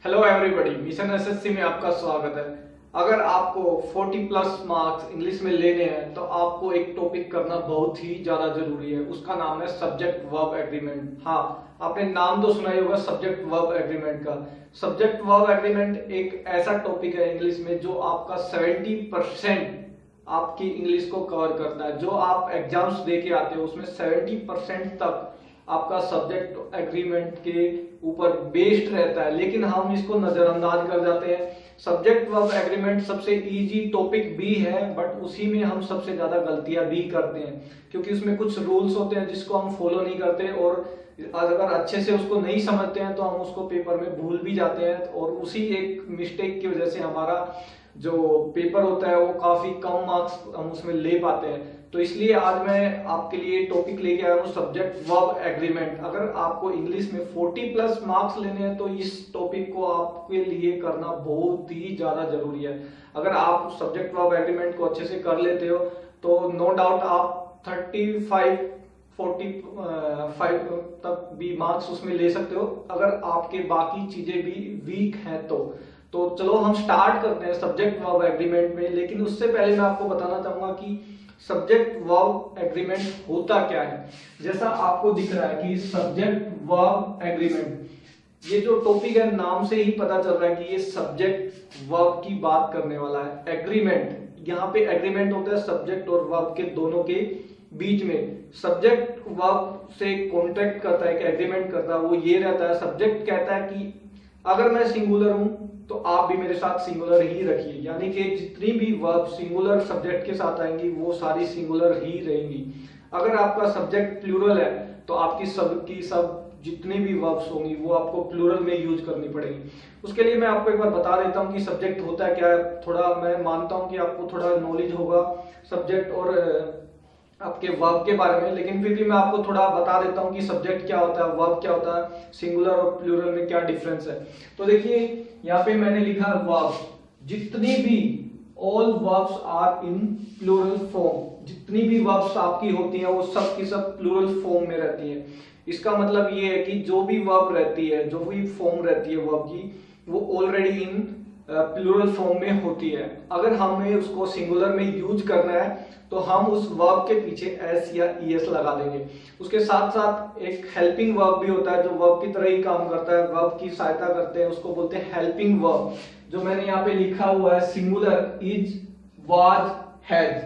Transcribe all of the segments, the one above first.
Hello everybody, mission SSC में आपका स्वागत है। अगर आपको 40 प्लस मार्क्स इंग्लिश में लेने हैं तो आपको एक टॉपिक करना बहुत ही ज्यादा जरूरी है। उसका नाम है सब्जेक्ट वर्ब एग्रीमेंट। हाँ, आपने नाम तो सुना ही होगा सब्जेक्ट वर्ब एग्रीमेंट का। सब्जेक्ट वर्ब एग्रीमेंट एक ऐसा टॉपिक है इंग्लिश में जो आपका 70% आपकी इंग्लिश को कवर करता है। जो आप एग्जाम्स दे के आते हो उसमें 70% तक आपका सब्जेक्ट एग्रीमेंट के ऊपर बेस्ड रहता है, लेकिन हम इसको नजरअंदाज कर जाते हैं। सब्जेक्ट वर्ब एग्रीमेंट सबसे इजी टॉपिक भी है, बट उसी में हम सबसे ज्यादा गलतियां भी करते हैं, क्योंकि उसमें कुछ रूल्स होते हैं जिसको हम फॉलो नहीं करते, और अगर अच्छे से उसको नहीं समझते हैं तो हम उसको पेपर में भूल भी जाते हैं, और उसी एक मिस्टेक की वजह से हमारा जो पेपर होता है वो काफी कम मार्क्स हम उसमें ले पाते हैं। तो इसलिए आज मैं आपके लिए टॉपिक लेके आया हूँ सब्जेक्ट वर्ब एग्रीमेंट। अगर आपको इंग्लिश में 40 प्लस मार्क्स लेने हैं तो इस टॉपिक को आपके लिए करना बहुत ही ज्यादा जरूरी है। अगर आप सब्जेक्ट वर्ब एग्रीमेंट को अच्छे से कर लेते हो तो नो डाउट आप 35 45 तक भी मार्क्स उसमें ले सकते हो, अगर आपके बाकी चीजें भी वीक हैं तो चलो हम स्टार्ट करते हैं सब्जेक्ट वर्ब एग्रीमेंट में। लेकिन उससे पहले मैं आपको बताना चाहूंगा कि सब्जेक्ट वर्ब एग्रीमेंट होता क्या है। जैसा आपको दिख रहा है कि सब्जेक्ट वर्ब एग्रीमेंट, ये जो टॉपिक है नाम से ही पता चल रहा है कि ये सब्जेक्ट वर्ब की बात करने वाला है। एग्रीमेंट, यहाँ पे एग्रीमेंट होता है सब्जेक्ट और वर्ब के दोनों के बीच में। सब्जेक्ट वर्ब से कॉन्ट्रैक्ट करता है, एग्रीमेंट करता है, वो ये रहता है। सब्जेक्ट कहता है कि अगर मैं सिंगुलर हूं तो आप भी मेरे साथ सिंगुलर ही रखिए, यानी कि जितनी भी वर्ब सिंगुलर सब्जेक्ट के साथ आएंगी वो सारी सिंगुलर ही रहेंगी। अगर आपका सब्जेक्ट प्लूरल है तो आपकी सब जितनी भी वर्ब्स होंगी वो आपको प्लूरल में यूज करनी पड़ेगी। उसके लिए मैं आपको एक बार बता देता हूँ कि सब्जेक्ट होता है क्या है। थोड़ा मैं मानता हूँ कि आपको थोड़ा नॉलेज होगा सब्जेक्ट और आपके वर्ब के बारे में, लेकिन फिर भी मैं आपको थोड़ा बता देता हूँ कि सब्जेक्ट क्या होता है, वर्ब क्या होता है, सिंगुलर और प्लूरल में क्या डिफरेंस है। तो देखिए यहाँ पे मैंने लिखा वर्ब, जितनी भी all verbs are in plural form, जितनी भी वर्ब्स आपकी होती हैं वो सब की सब प्लूरल फॉर्म में रहती है। इसका मतलब ये है कि जो भी वर्ब रहती है, जो भी फॉर्म रहती है वर्ब की, वो ऑलरेडी इन प्लूरल फॉर्म में होती है। अगर हमें उसको सिंगुलर में यूज करना है तो हम उस वर्ब के पीछे एस या ईएस लगा देंगे। उसके साथ साथ एक हेल्पिंग वर्ब भी होता है जो वर्ब की तरह ही काम करता है, वर्ब की सहायता करते हैं, उसको बोलते हैं हेल्पिंग वर्ब। जो मैंने यहाँ पे लिखा हुआ है सिंगुलर, इज, वाज, हैज,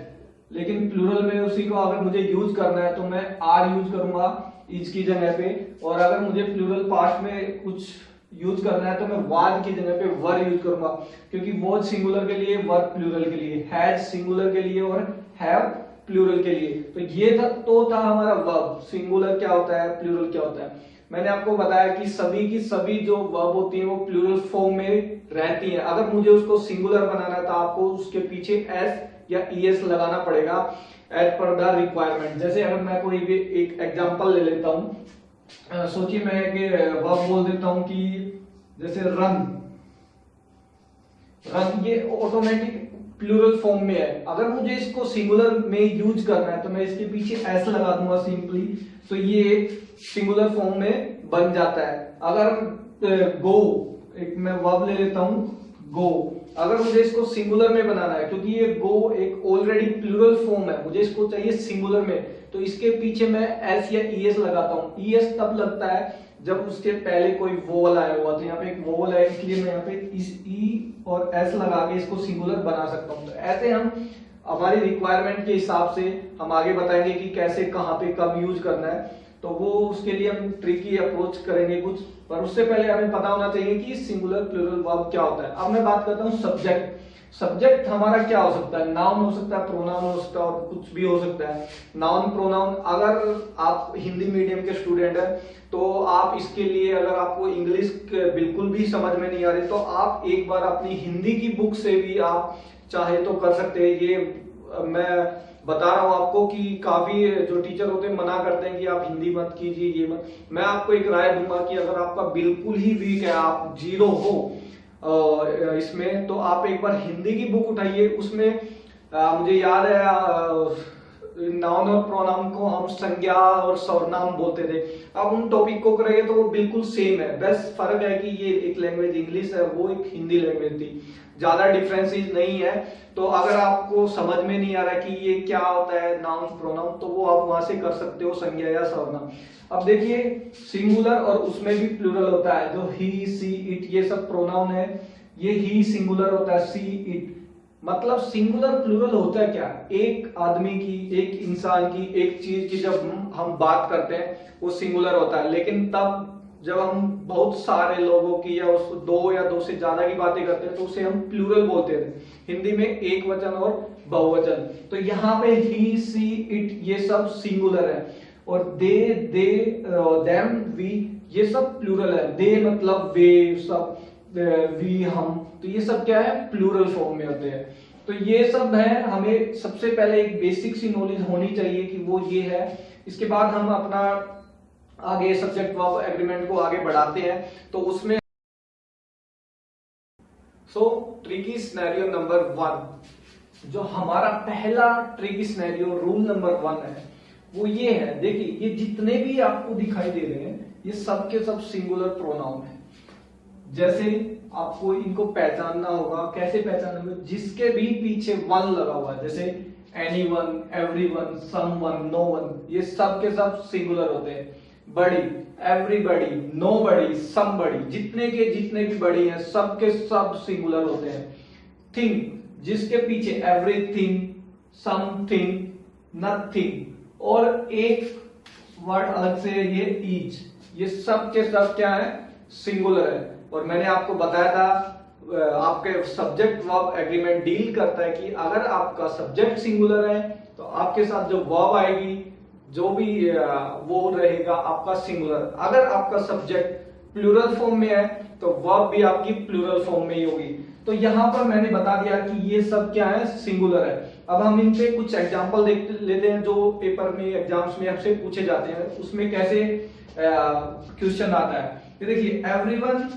लेकिन प्लूरल में उसी को अगर मुझे यूज करना है तो मैं आर यूज करूंगा इज की जगह पे, और अगर मुझे प्लूरल पास्ट में कुछ यूज करना है तो मैं वाज की जगह पे वर यूज करूंगा, क्योंकि वाज सिंगुलर के लिए, वर प्लूरल के लिए, हैज सिंगुलर के लिए और हैव प्लूरल के लिए। तो ये था हमारा वर्ब, सिंगुलर क्या होता है, प्लूरल क्या होता है। मैंने आपको बताया कि सभी की सभी जो वर्ब होती है वो प्लूरल फॉर्म में रहती है। अगर मुझे उसको सिंगुलर बनाना है तो आपको उसके पीछे एस या ईएस लगाना पड़ेगा एज पर द रिक्वायरमेंट। जैसे अगर मैं कोई भी एक एग्जांपल ले लेता हूं, सोचिए मैं एक वर्ब बोल देता हूं कि जैसे रन, ये ऑटोमेटिक प्लूरल फॉर्म में है। अगर मुझे इसको सिंगुलर में यूज करना है तो मैं इसके पीछे एस लगा दूंगा सिंपली, तो ये एक सिंगुलर फॉर्म में बन जाता है। अगर गो, एक मैं वर्ब ले लेता हूं गो, अगर मुझे इसको सिंगुलर में बनाना है, क्योंकि ये गो एक ऑलरेडी प्लूरल फॉर्म है, मुझे इसको चाहिए सिंगुलर में, तो इसके पीछे मैं एस या ईएस लगाता हूं। ईएस तब लगता है जब उसके पहले कोई वोवल आया हुआ, तो यहाँ पे एक वोवल है, इसलिए मैं यहाँ पे इस ई और एस लगा के इसको सिंगुलर बना सकता हूँ। तो ऐसे हम हमारी रिक्वायरमेंट के हिसाब से हम आगे बताएंगे कि कैसे, कहाँ पे, कब यूज करना है। तो वो उसके लिए हम ट्रिकी अप्रोच करेंगे कुछ, पर उससे पहले हमें पता होना चाहिए कि सिंगुलर प्लूरल वर्ब क्या होता है। अब मैं बात करता हूँ सब्जेक्ट। सब्जेक्ट हमारा क्या हो सकता है, नाउन हो सकता है, प्रोनाउन हो सकता है, और कुछ भी हो सकता है। नाउन, प्रोनाउन, अगर आप हिंदी मीडियम के स्टूडेंट हैं तो आप इसके लिए, अगर आपको इंग्लिश बिल्कुल भी समझ में नहीं आ रही तो आप एक बार अपनी हिंदी की बुक से भी आप चाहे तो कर सकते हैं। ये मैं बता रहा हूं आपको कि काफी जो टीचर होते हैं मना करते हैं कि आप हिंदी मत कीजिए, ये मत। मैं आपको एक राय दूंगा कि अगर आपका बिल्कुल ही वीक है, आप जीरो हो इसमें, तो आप एक बार हिंदी की बुक उठाइए। उसमें मुझे याद है नाउन और प्रोनाउन को हम संज्ञा और सर्वनाम बोलते थे। अब उन टॉपिक को करेंगे तो वो बिल्कुल सेम है, बस फर्क है कि ये एक लैंग्वेज इंग्लिश है, वो एक हिंदी लैंग्वेज थी, ज्यादा डिफरेंसेस नहीं है। तो अगर आपको समझ में नहीं आ रहा कि ये क्या होता है नाउन प्रोनाउन, तो वो आप वहां से कर सकते हो, संज्ञा या सर्वनाम। अब देखिए सिंगुलर और उसमें भी प्लूरल होता है, जो ही, सी, इट, ये सब प्रोनाउन है। ये ही सिंगुलर होता है, सी, इट। मतलब सिंगुलर प्लूरल होता है क्या, एक आदमी की, एक इंसान की, एक चीज की जब हम बात करते हैं वो सिंगुलर होता है। लेकिन तब जब हम बहुत सारे लोगों की या उस दो या दो से ज्यादा की बातें करते हैं तो उसे हम प्लूरल बोलते थे, हिंदी में एक वचन और बहुवचन। तो यहाँ पे ही, सी, इट ये सब सिंगुलर है, और दे, देम, वी ये सब प्लूरल है। दे मतलब वे सब, वी हम, तो ये सब क्या है, प्लूरल फॉर्म में होते हैं। तो ये सब है, हमें सबसे पहले एक बेसिक सी नॉलेज होनी चाहिए कि वो ये है। इसके बाद हम अपना आगे सब्जेक्ट वर्ब एग्रीमेंट को आगे बढ़ाते हैं। तो उसमें ट्रिकी सिनेरियो नंबर 1, जो हमारा पहला ट्रिकी सिनेरियो रूल नंबर 1 है, वो ये है। देखिए ये जितने भी आपको दिखाई दे रहे हैं ये सब के सब सिंगुलर प्रोनाउन है। जैसे आपको इनको पहचानना होगा, कैसे पहचानोगे, जिसके भी पीछे वन लगा हुआ है, जैसे एनीवन, एवरीवन, समवन, नोवन, ये सब के सब सिंगुलर होते हैं। बड़ी, एवरीबॉडी, नोबडी, समबडी, जितने के जितने भी बड़ी हैं सब के सब सिंगुलर होते हैं। थिंग, जिसके पीछे एवरीथिंग, समथिंग, नथिंग, और एक वर्ड अलग से ये ईच, ये सब के सब क्या है, सिंगुलर है। और मैंने आपको बताया था आपके सब्जेक्ट वर्ब एग्रीमेंट डील करता है कि अगर आपका सब्जेक्ट सिंगुलर है तो आपके साथ जो वर्ब आएगी, जो भी वो रहेगा आपका सिंगुलर। अगर आपका सब्जेक्ट प्लूरल फॉर्म में है तो वर्ब भी आपकी प्लूरल फॉर्म में ही होगी। तो यहां पर मैंने बता दिया कि ये सब क्या है, सिंगुलर है। अब हम इन पे कुछ एग्जांपल देख लेते हैं जो पेपर में, एग्जाम्स में आपसे पूछे जाते हैं, उसमें कैसे क्वेश्चन आता है। ये देखिए, everyone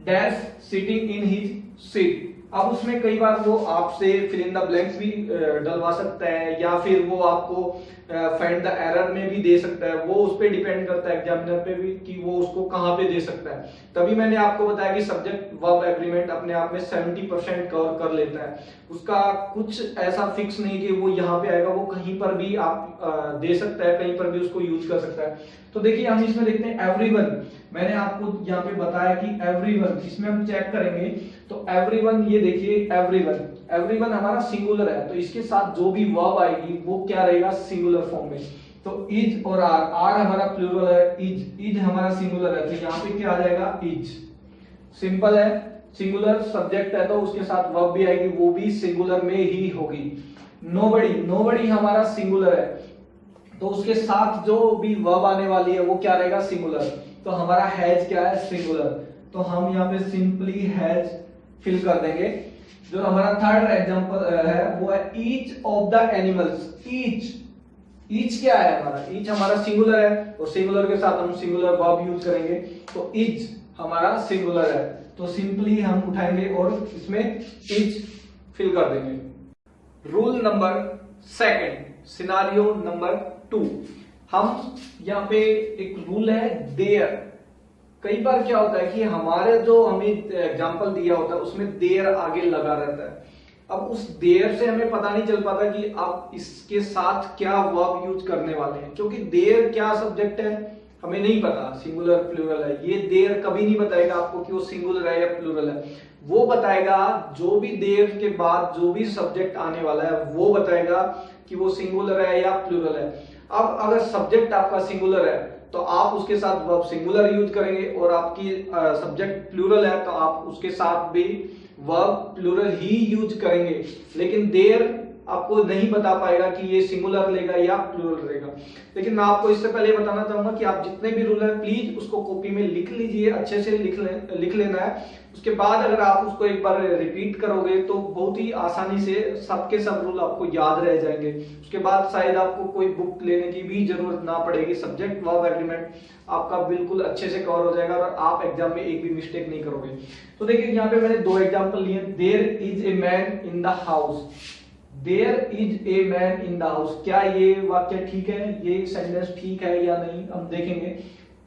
dash sitting in his seat. अब उसमें कई बार वो आपसे फिल इन द ब्लैंक्स भी डलवा सकता है, या फिर वो आपको फाइंड द एरर में भी दे सकता है। वो उस पर डिपेंड करता है एग्जामिनर पे भी कि वो उसको कहां पे दे सकता है। तभी मैंने आपको बताया कि सब्जेक्ट वर्ब एग्रीमेंट अपने आप में 70% कवर कर लेता है। उसका कुछ ऐसा फिक्स नहीं कि वो यहाँ पे आएगा, वो कहीं पर भी आप दे सकता है, कहीं पर भी उसको यूज कर सकता है। तो देखिए हम इसमें देखते हैं एवरीवन, मैंने आपको यहाँ पे बताया कि एवरीवन, इसमें हम चेक करेंगे तो एवरीवन, ये देखिए एवरीवन, एवरीवन हमारा सिंगुलर है, तो इसके साथ जो भी वर्ब आएगी वो क्या रहेगा, सिंगुलर फॉर्म में। तो इज और आर, आर हमारा प्लूरल है, इज, इज हमारा सिंगुलर है, तो यहाँ पे क्या आ जाएगा, इज। सिंपल है, सिंगुलर सब्जेक्ट है तो उसके साथ वर्ब भी आएगी, वो भी सिंगुलर में ही होगी। नोबडी, नोबडी हमारा सिंगुलर है तो उसके साथ जो भी वर्ब आने वाली है वो क्या रहेगा, सिंगुलर। तो हमारा हैज क्या है, सिंगुलर, तो हम यहाँ पे सिंपली हैज फिल कर देंगे। जो हमारा थर्ड एग्जांपल है वो है each of the animals. Each, each क्या है हमारा, ईच हमारा सिंगुलर है और सिंगुलर के साथ हम सिंगुलर वर्ब यूज करेंगे, तो ईच हमारा सिंगुलर है, तो सिंपली हम उठाएंगे और इसमें ईच फिल कर देंगे। रूल नंबर 2, सिनारियो नंबर 2, हम यहाँ पे एक रूल है देयर। कई बार क्या होता है कि हमारे जो हमें एग्जांपल दिया होता है उसमें देयर आगे लगा रहता है। अब उस देयर से हमें पता नहीं चल पाता कि आप इसके साथ क्या वर्ब यूज करने वाले हैं, क्योंकि देयर क्या सब्जेक्ट है हमें नहीं पता, सिंगुलर प्लूरल है। ये देयर कभी नहीं बताएगा आपको कि वो सिंगुलर है या प्लूरल है, वो बताएगा जो भी देयर के बाद जो भी सब्जेक्ट आने वाला है वो बताएगा कि वो सिंगुलर है या प्लूरल है। अब अगर सब्जेक्ट आपका सिंगुलर है तो आप उसके साथ वर्ब सिंगुलर यूज करेंगे, और आपकी सब्जेक्ट प्लूरल है तो आप उसके साथ भी वर्ब प्लूरल ही यूज करेंगे। लेकिन देयर आपको नहीं बता पाएगा कि ये सिंगुलर लेगा या प्लूरल लेगा। लेकिन मैं आपको इससे पहले बताना चाहूंगा कि आप जितने भी रूल है प्लीज उसको कॉपी में लिख लीजिए, अच्छे से लिख लेना है। उसके बाद अगर आप उसको एक बार रिपीट करोगे तो बहुत ही आसानी से सबके सब रूल आपको याद रह जाएंगे। उसके बाद शायद आपको कोई बुक लेने की भी जरूरत ना पड़ेगी। सब्जेक्ट वर्ब एग्रीमेंट आपका बिल्कुल अच्छे से कवर हो जाएगा और आप एग्जाम में एक भी मिस्टेक नहीं करोगे। तो देखिए यहाँ पे मैंने 2 एग्जाम्पल लिए। There is a man in the house, there is a man in the house, क्या ये वाक्य ठीक है, ये सेंटेंस ठीक है या नहीं, हम देखेंगे।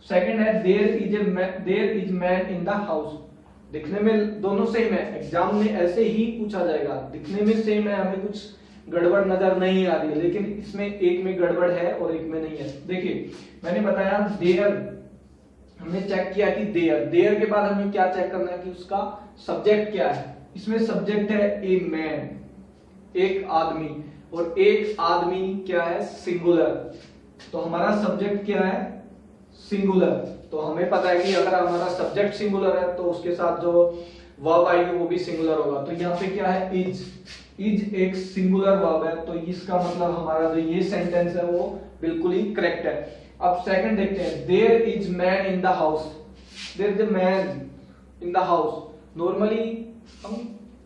सेकंड है there is man in the house, दिखने में दोनों सेम है, एग्जाम में ऐसे ही पूछा जाएगा, दिखने में सेम है, हमें कुछ गड़बड़ नजर नहीं आ रही है, लेकिन इसमें एक में गड़बड़ है और एक में नहीं है। देखिए मैंने बताया देयर, हमने चेक किया कि देयर के बाद हमें क्या चेक करना है कि उसका सब्जेक्ट क्या है। इसमें सब्जेक्ट है ए मैन, एक आदमी, और एक आदमी क्या है, सिंगुलर, तो हमारा सब्जेक्ट क्या है, सिंगुलर। तो हमें पता है कि अगर हमारा सब्जेक्ट सिंगुलर है तो उसके साथ जो वर्ब आएगी वो भी सिंगुलर होगा। तो यहाँ पे क्या है, इज एक सिंगुलर वर्ब है, तो इसका मतलब हमारा जो ये सेंटेंस है वो बिल्कुल ही करेक्ट है। अब सेकंड देखते हैं, there is man in the house, there is a man in the house. Normally हम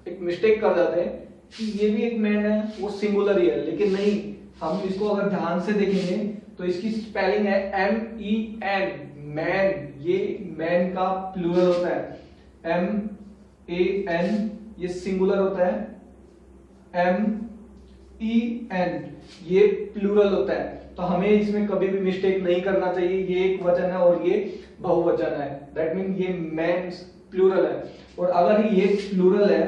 एक मिस्टेक कर जाते हैं कि ये भी एक मैन है, वो सिंगुलर ही है, लेकिन नहीं, हम इसको अगर ध्यान से देखेंगे तो इसकी स्पेलिंग है MEN, मैन, ये मैन का प्लूरल होता है, MAN, ये सिंगुलर होता है, MEN ये प्लूरल होता है। तो हमें इसमें कभी भी मिस्टेक नहीं करना चाहिए, ये एक वचन है और ये बहुवचन है, दैट मीन ये मैन प्लूरल है। और अगर ये प्लूरल है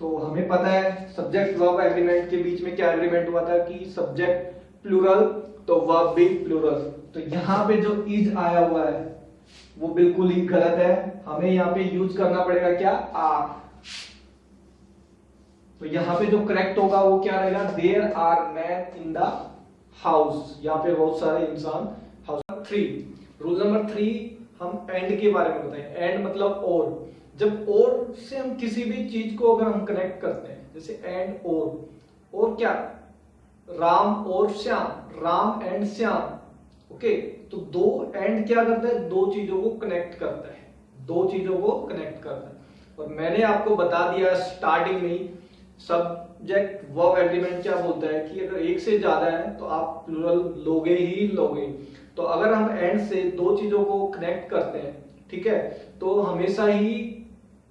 तो हमें पता है सब्जेक्ट वर्ब एग्रीमेंट के बीच में क्या एग्रीमेंट हुआ था कि सब्जेक्ट प्लूरल तो वर्ब भी प्लूरल। तो यहाँ पे जो इज आया हुआ है वो बिल्कुल ही गलत है, हमें यहाँ पे यूज करना पड़ेगा क्या, आर। तो यहाँ पे जो करेक्ट होगा वो क्या रहेगा, there are man in the house, यहाँ पे बहुत सारे इंसान हाउस। 3 रूल नंबर 3 हम एंड के बारे में बताएं। एंड मतलब और, जब और से हम किसी भी चीज को अगर हम कनेक्ट करते हैं, जैसे एंड और क्या, राम और श्याम, राम एंड श्याम, ओके। तो दो एंड क्या करता है, दो चीजों को कनेक्ट करता है, दो चीजों को कनेक्ट करता है। और मैंने आपको बता दिया स्टार्टिंग में, सब्जेक्ट वर्ब एग्रीमेंट क्या बोलता है कि अगर एक से ज्यादा है तो आप प्लूरल लोगे ही लोगे। तो अगर हम एंड से दो चीजों को कनेक्ट करते हैं, ठीक है, तो हमेशा ही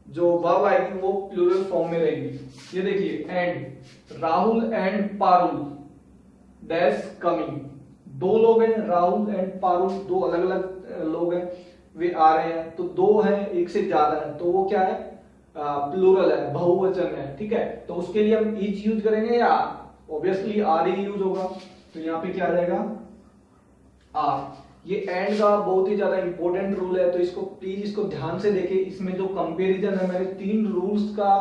जो वर्ब आएगी वो प्लूरल फॉर्म में रहेगी। ये देखिए and, Rahul and Parul dash coming, दो लोग हैं, राहुल एंड पारुल, दो अलग अलग लोग हैं, वे आ रहे हैं। तो दो है, एक से ज्यादा है, तो वो क्या है, प्लूरल है, बहुवचन है, ठीक है। तो उसके लिए हम इज यूज करेंगे या ऑब्वियसली आर ही यूज होगा। तो यहाँ पे क्या आ जाएगा, आर। ये एंड का बहुत ही ज्यादा इंपॉर्टेंट रूल है, तो इसको प्लीज इसको ध्यान से देखिए। इसमें जो कंपैरिजन है, मैंने 3 रूल्स का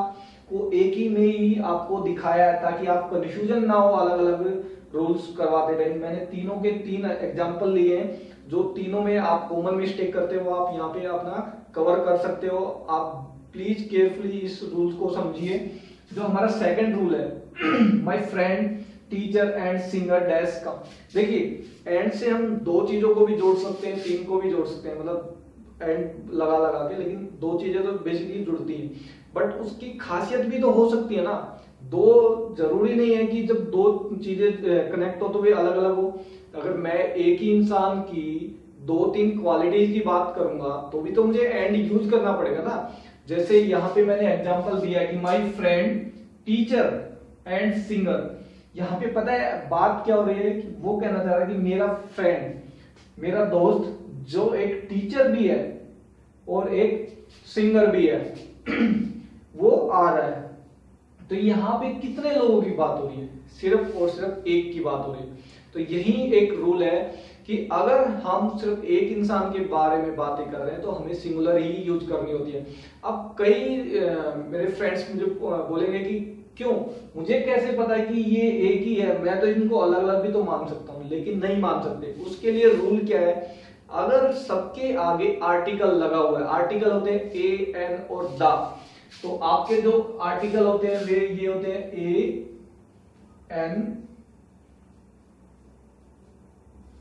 को एक ही में ही आपको दिखाया है ताकि आप कंफ्यूजन ना हो, अलग अलग रूल्स करवाते रहे। मैंने तीनों के 3 एग्जांपल लिए हैं, जो तीनों में आप कॉमन मिस्टेक करते हो आप यहाँ पे अपना कवर कर सकते हो। आप प्लीज केयरफुली इस रूल्स को समझिए। जो हमारा सेकंड रूल है, my friend teacher and singer dash का, देखिए एंड से हम दो चीजों को भी जोड़ सकते हैं, 3 को भी जोड़ सकते हैं, मतलब एंड लगा लगा के, लेकिन दो चीजें तो बेसिकली जुड़ती हैं, बट उसकी खासियत भी तो हो सकती है ना। दो जरूरी नहीं है कि जब दो चीजें कनेक्ट हो तो वे अलग अलग हो। अगर मैं एक ही इंसान की 2-3 क्वालिटीज की बात करूंगा तो भी तो मुझे एंड यूज करना पड़ेगा ना। जैसे यहाँ पे मैंने एग्जांपल दिया कि my friend teacher and singer, यहाँ पे पता है बात क्या हो रही है कि वो कहना चाह रहा है कि मेरा फ्रेंड, मेरा दोस्त जो एक टीचर भी है और एक सिंगर भी है वो आ रहा है। तो यहाँ पे कितने लोगों की बात हो रही है, सिर्फ और सिर्फ एक की बात हो रही है। तो यही एक रूल है कि अगर हम सिर्फ एक इंसान के बारे में बातें कर रहे हैं तो हमें सिंगुलर ही यूज करनी होती है। अब कई मेरे फ्रेंड्स मुझे बोलेंगे कि क्यों, मुझे कैसे पता है कि ये एक ही है, मैं तो इनको अलग अलग भी तो मान सकता हूँ, लेकिन नहीं मान सकते। उसके लिए रूल क्या है, अगर सबके आगे आर्टिकल लगा हुआ है, आर्टिकल होते हैं ए एन और द, तो आपके जो आर्टिकल होते हैं वे ये होते हैं ए एन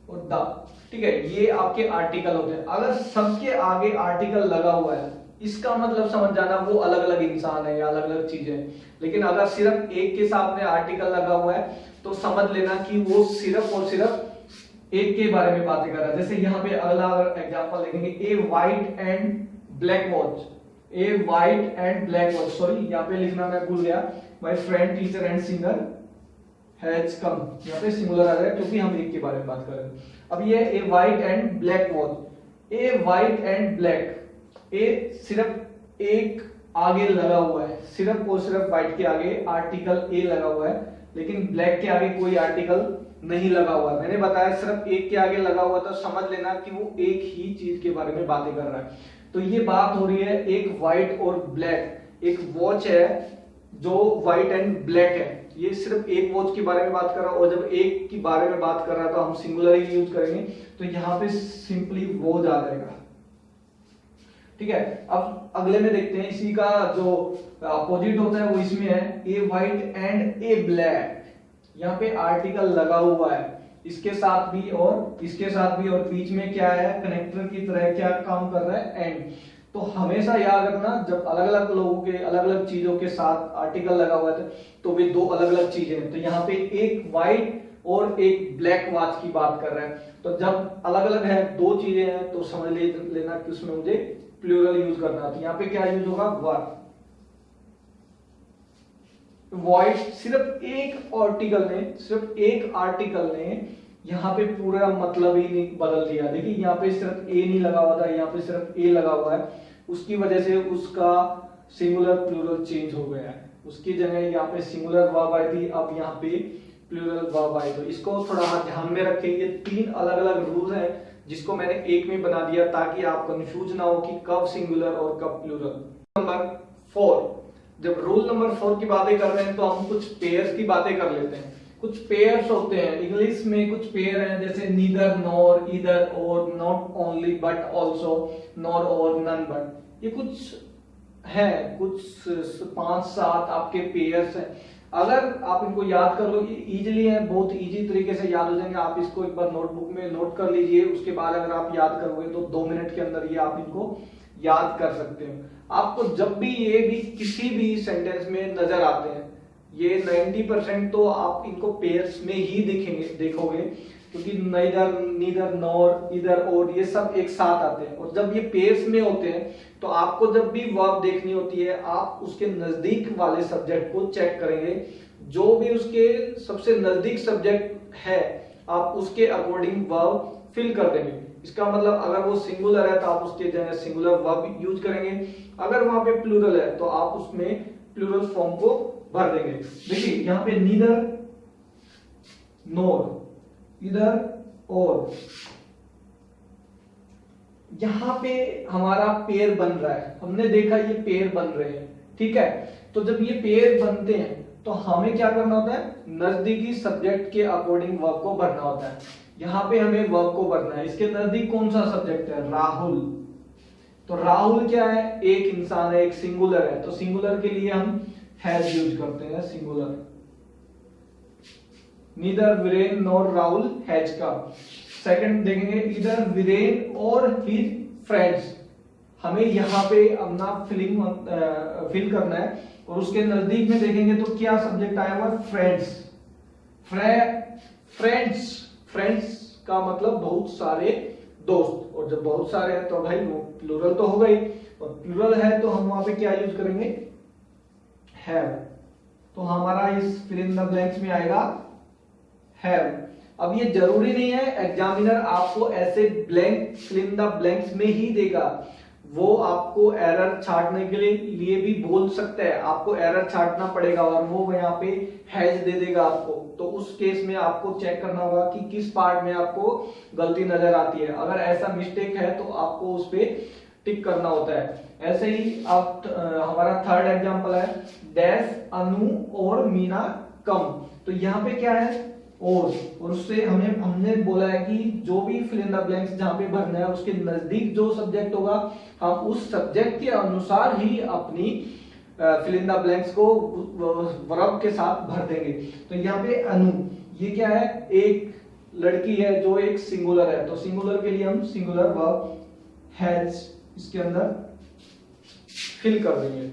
और द, ठीक है, ये आपके आर्टिकल होते हैं। अगर सबके आगे आर्टिकल लगा हुआ है इसका मतलब समझ जाना वो अलग अलग इंसान है या अलग अलग चीजें हैं। लेकिन अगर सिर्फ एक के साथ में आर्टिकल लगा हुआ है तो समझ लेना कि वो सिर्फ और सिर्फ एक के बारे में बातें कर रहा है। जैसे यहाँ पे अगला एग्जांपल देखेंगे, a white and black watch, a white and black watch, sorry यहाँ पे लिखना मैं भूल गया, my friend teacher and singer has come, यहाँ पे सिंगुलर आ रहा है क्योंकि हम एक के बारे में बात कर रहे हैं। अब ये a white and black watch, a white and black, a सिर्फ एक आगे लगा हुआ है, सिर्फ और सिर्फ व्हाइट के आगे आर्टिकल ए लगा हुआ है, लेकिन ब्लैक के आगे कोई आर्टिकल नहीं लगा हुआ है। मैंने बताया सिर्फ एक के आगे लगा हुआ, तो समझ लेना कि वो एक ही चीज के बारे में बातें कर रहा है। तो ये बात हो रही है एक व्हाइट और ब्लैक, एक वॉच है जो व्हाइट एंड ब्लैक है, ये सिर्फ एक वॉच के बारे में बात कर रहा है। और जब एक के बारे में बात कर रहा है तो हम सिंगुलर ही यूज करेंगे, तो यहाँ पे सिंपली वॉच आ जाएगा। ठीक है, अब अगले में देखते हैं, इसी का जो अपोजिट होता है वो इसमें है ए व्हाइट एंड ए ब्लैक। यहाँ पे आर्टिकल लगा हुआ है, इसके साथ भी और इसके साथ भी, और बीच में क्या है, कनेक्टर की तरह क्या काम कर रहा है, एंड। तो हमेशा याद रखना, जब अलग अलग लोगों के अलग अलग चीजों के साथ आर्टिकल लगा हुआ है तो वे दो अलग अलग चीजें हैं। तो यहाँ पे एक व्हाइट और एक ब्लैक वॉच की बात कर रहा है, तो जब अलग अलग है, दो चीजें हैं, तो समझ लेना कि उसमें मुझे प्लूरल यूज करना है। तो यहाँ पे क्या यूज होगा, वर। व्हाइट सिर्फ एक आर्टिकल ने यहाँ पे पूरा मतलब ही नहीं बदल दिया। देखिए यहाँ पे सिर्फ ए नहीं लगा हुआ था, यहाँ पे सिर्फ ए लगा हुआ है, उसकी वजह से उसका सिंगुलर प्लूरल चेंज हो गया है। उसकी जगह यहाँ पे सिंगुलर वर्ब आई थी, अब यहाँ पे प्लूरल वर्ब आई। तो इसको थोड़ा ध्यान में रखें, ये तीन अलग अलग रूल है जिसको मैंने एक में बना दिया ताकि आप कंफ्यूज ना हो कि कब सिंगुलर और कब प्लूरल। नंबर 4, जब रूल नंबर 4 की बातें कर रहे हैं तो हम कुछ पेयर्स की बातें कर लेते हैं। कुछ पेयर्स होते हैं इंग्लिश में, कुछ पेयर हैं जैसे नीदर नॉर, ईदर और, not only but also, nor और, नन बट। ये कुछ है, कुछ 5-7 आपके पेयर्स हैं। अगर आप इनको याद कर लो, इजीली है, बहुत इजी तरीके से याद हो जाएंगे। आप इसको एक बार नोटबुक में नोट कर लीजिए, उसके बाद अगर आप याद करोगे तो 2 मिनट के अंदर ये आप इनको याद कर सकते हो। आपको जब भी ये भी किसी भी सेंटेंस में नजर आते हैं, ये 90% तो आप इनको पेयर्स में ही देखोगे, क्योंकि नीदर नॉर, ईदर और, ये सब एक साथ आते हैं। और जब ये पेयर्स में होते हैं तो आपको जब भी वर्ब देखनी होती है, आप उसके नजदीक वाले सब्जेक्ट को चेक करेंगे। जो भी उसके सबसे नजदीक सब्जेक्ट है, आप उसके अकॉर्डिंग वर्ब फिल कर देंगे। इसका मतलब अगर वो सिंगुलर है तो आप उसके जगह सिंगुलर वर्ब यूज करेंगे, अगर वहां पे प्लूरल है तो आप उसमें प्लूरल फॉर्म को भर देंगे। देखिए यहाँ पे नीदर नोर, इधर और, यहाँ पे हमारा पेयर बन रहा है। हमने देखा ये पेयर बन रहे हैं, ठीक है। तो जब ये पेयर बनते हैं तो हमें क्या करना होता है, नजदीकी सब्जेक्ट के अकॉर्डिंग वर्ब को भरना होता है। यहाँ पे हमें वर्ब को भरना है, इसके नजदीक कौन सा सब्जेक्ट है, राहुल। तो राहुल क्या है, एक इंसान है, एक सिंगुलर है, तो सिंगुलर के लिए हम हैज यूज करते हैं, singular. Neither Viren nor Rahul has come. Second देखेंगे, इधर वीरेन और हिज फ्रेंड्स। हमें यहाँ पे अपना फिल करना है, और उसके नजदीक में देखेंगे तो क्या सब्जेक्ट आया हुआ, फ्रेंड्स। फ्रेंड्स का मतलब बहुत सारे दोस्त, और जब बहुत सारे हैं तो भाई वो प्लूरल तो हो गई, और प्लूरल है तो हम वहां पे क्या यूज करेंगे, हैव। तो हमारा इस फिल इन द ब्लैंक्स में आएगा हैव। अब ये जरूरी नहीं है एग्जामिनर आपको ऐसे blank fill in the blanks में ही देगा, वो आपको एरर छांटने के लिए भी बोल सकता है। आपको एरर छांटना पड़ेगा और वो यहाँ पे हैज दे देगा आपको, तो उस केस में आपको चेक करना होगा कि किस पार्ट में आपको गलती नजर आती है। अगर ऐसा मिस्टेक है तो आपको उस पे टिक करना होता है। ऐसे ही आप हमारा थर्ड एग्जांपल है, डैश अनु और मीना कम। तो यहाँ पे क्या है, और उससे हमने बोला है कि जो भी फिल इन द ब्लैंक्स जहां पे भरना है उसके नजदीक जो सब्जेक्ट होगा, हम उस सब्जेक्ट के अनुसार ही अपनी फिल इन द ब्लैंक्स को वर्ब के साथ भर देंगे। तो यहाँ पे अनु, ये क्या है, एक लड़की है जो एक सिंगुलर है, तो सिंगुलर के लिए हम सिंगुलर वर्ब हैज इसके अंदर फिल कर देंगे।